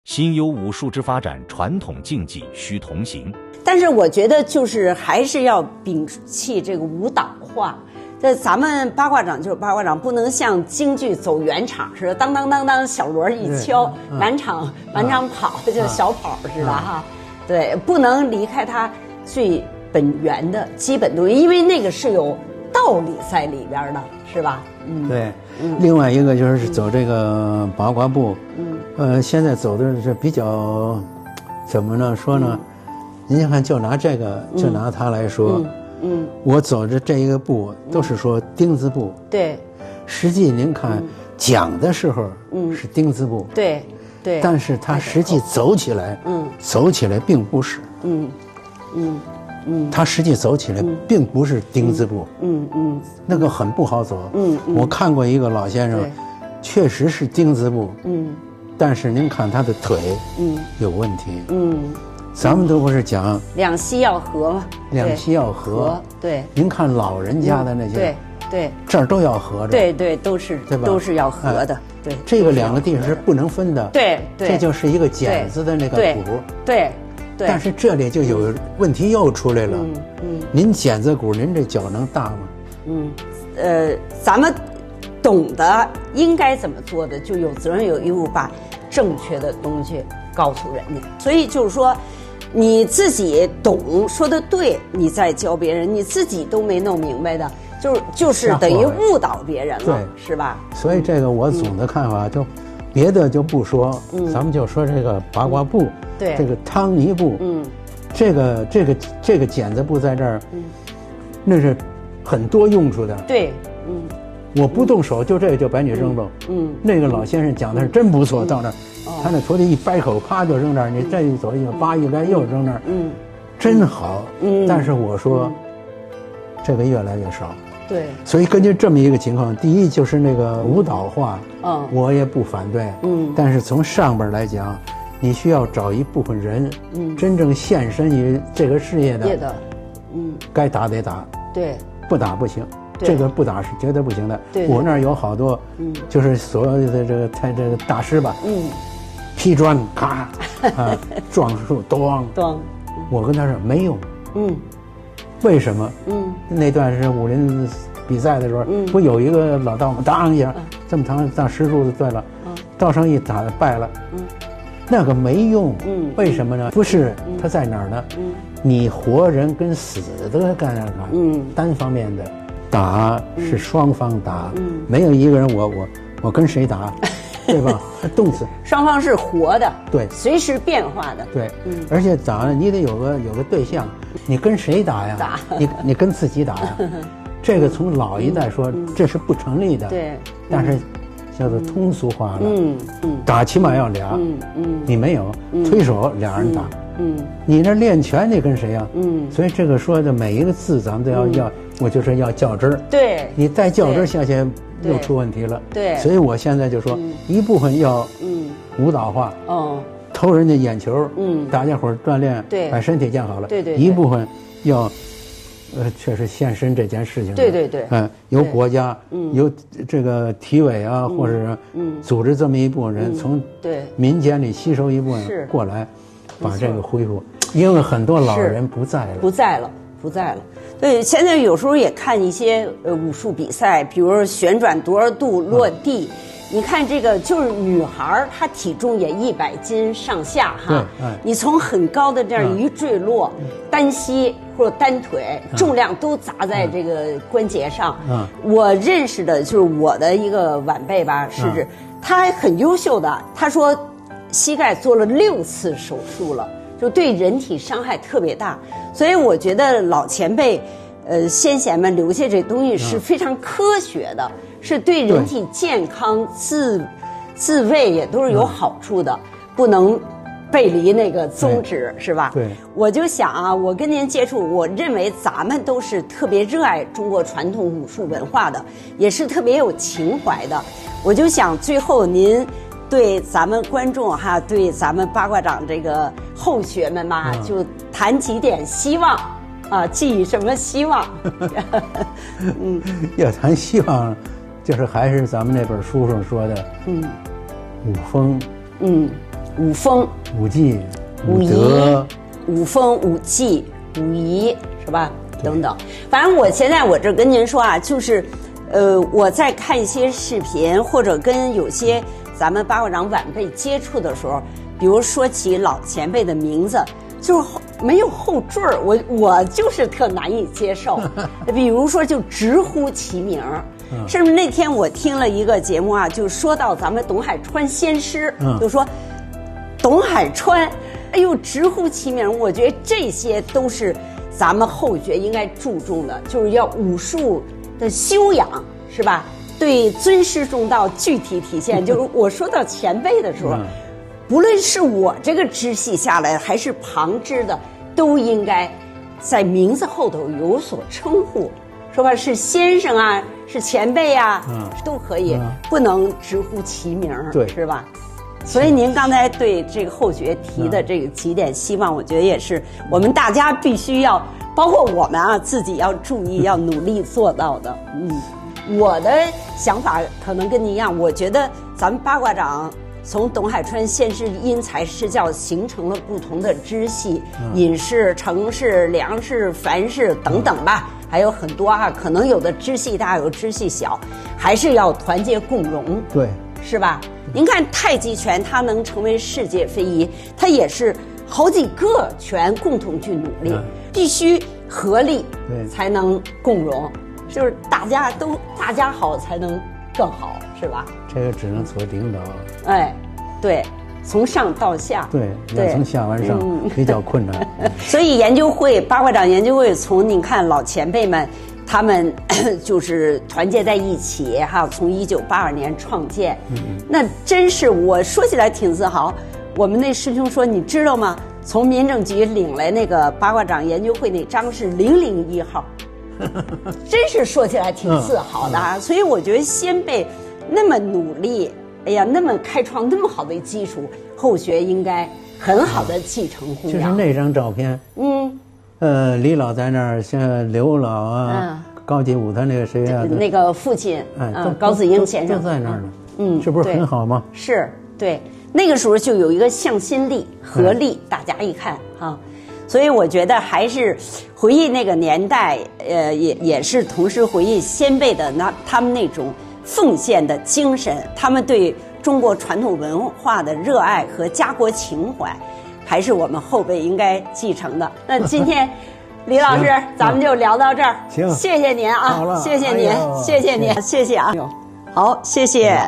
新有武术之发展，传统竞技需同行。但是我觉得就是还是要摒弃这个舞蹈化。这咱们八卦掌就是八卦掌，不能像京剧走圆场似的，当当当当，小锣一敲，满场跑，就小跑似的哈。对，不能离开它最本源的基本东西，因为那个是有道理在里边的，是吧？对。另外一个就是走这个八卦步，现在走的是比较，怎么呢说呢？您看，就拿它来说。我走着这一个步都是说丁字步，对，实际您看讲的时候是丁字步，对，但是它实际走起来，走起来并不是，它实际走起来并不是丁字步，那个很不好走，我看过一个老先生，确实是丁字步，但是您看他的腿，有问题，咱们都不是讲两膝要合吗？两膝要合，对。您看老人家的那些，对，这儿都要合着，对，都是要合的，对。这个两个地方是不能分的，对，这就是一个茧子的那个骨，对。但是这里就有问题又出来了，您茧子骨，您这脚能大吗？咱们懂得应该怎么做的，就有责任有义务把正确的东西告诉人家。所以就是说。你自己懂说的对，你再教别人，你自己都没弄明白的，就是等于误导别人了，是吧？所以这个我总的看法就，别的就不说，咱们就说这个八卦步，对，这个汤泥步，这个茧子步在这儿，那是很多用处的，对，我不动手就把你扔了，那个老先生讲的是真不错，到那儿。他那徒弟一掰口，啪就扔那儿，你这一走一扒一掰又扔那儿，真好。但是我说，这个越来越少。对。所以根据这么一个情况，第一就是那个舞蹈化，我也不反对。但是从上边来讲，你需要找一部分人，真正献身于这个事业的，该打得打，对，不打不行。这个不打是绝对不行的。对。我那儿有好多，就是所有的这个大师吧，劈砖咔撞树咣，我跟他说没用，为什么？那段是武林比赛的时候，不有一个老道吗？当一下，这么长让石柱子断了，道上一打败了，那个没用，为什么呢？不是他在哪儿呢？你活人跟死的干啥？单方面的打是双方打，没有一个人我跟谁打。对吧？动词，双方是活的，对，随时变化的，对，而且打你得有个对象，你跟谁打呀？你跟自己打呀？这个从老一代说这是不成立的，对，但是叫做通俗化了，打起码要俩，你没有，推手俩人打，你这练拳你跟谁呀？所以这个说的每一个字咱们都要，我就是要较真儿，对，你再较真下去。又出问题了，对，所以我现在就说，一部分要舞蹈化，偷人家眼球，大家伙锻炼，对，把身体建好了，对，一部分要，确实献身这件事情，对，由国家，由这个体委啊，或者组织这么一部分人，从民间里吸收一部分过来，把这个恢复，因为很多老人不在了。对，现在有时候也看一些武术比赛，比如旋转多少度落地，你看这个就是女孩，她体重也100斤上下哈，你从很高的这样一坠落，单膝或者单腿，重量都砸在这个关节上。我认识的就是我的一个晚辈吧，是他很优秀的，他说膝盖做了6次手术了。就对人体伤害特别大，所以我觉得老前辈，先贤们留下这东西是非常科学的，是对人体健康自卫也都是有好处的，不能背离那个宗旨，是吧？对，我就想啊，我跟您接触，我认为咱们都是特别热爱中国传统武术文化的，也是特别有情怀的。我就想最后您。对咱们观众哈，对咱们八卦掌这个后学们嘛，就谈几点希望啊，寄予什么希望？要谈希望，就是还是咱们那本书上说的，武风，五风、五季、五德、五风、五季、五仪，是吧？等等。反正我现在我这跟您说啊，就是，我在看一些视频，或者跟有些咱们八卦掌晚辈接触的时候，比如说起老前辈的名字，就是没有后缀儿，我就是特难以接受。比如说就直呼其名。是不是那天我听了一个节目啊，就说到咱们董海川先师，就说董海川，哎呦直呼其名，我觉得这些都是咱们后学应该注重的，就是要武术的修养，是吧？对尊师重道具体体现，就是我说到前辈的时候，不论是我这个支系下来还是旁支的，都应该在名字后头有所称呼。说吧，是先生啊，是前辈啊，都可以，不能直呼其名，对，是吧？所以您刚才对这个后学提的这个几点希望，我觉得也是我们大家必须要，包括我们啊自己要注意，要努力做到的。我的想法可能跟您一样，我觉得咱们八卦掌从董海川先师因材施教形成了不同的支系，尹氏、程氏、梁氏、樊氏等等吧。还有很多啊，可能有的支系大，有支系小，还是要团结共荣，对，是吧？您看太极拳，它能成为世界非遗，它也是好几个拳共同去努力，必须合力，才能共荣，就是大家好才能更好，是吧？这个只能做领导，哎，对。从上到下，对，要从下往上比较困难。所以研究会八卦掌研究会，从你看老前辈们，他们就是团结在一起哈，从1982年创建，那真是我说起来挺自豪。我们那师兄说，你知道吗？从民政局领来那个八卦掌研究会那章是001号，真是说起来挺自豪的啊。所以我觉得先辈那么努力。哎呀，那么开创那么好的基础，后学应该很好的继承弘扬。就是那张照片，李老在那儿，像刘老啊，高级武他那个谁啊，那个父亲，高子英先生都在那儿呢。这不是很好吗？是，对，那个时候就有一个向心力、合力，大家一看哈。所以我觉得还是回忆那个年代，也是同时回忆先辈的他们那种奉献的精神，他们对中国传统文化的热爱和家国情怀，还是我们后辈应该继承的。那今天李老师咱们就聊到这儿，行，谢谢您啊，谢谢您，谢谢您，谢谢啊，好，谢谢。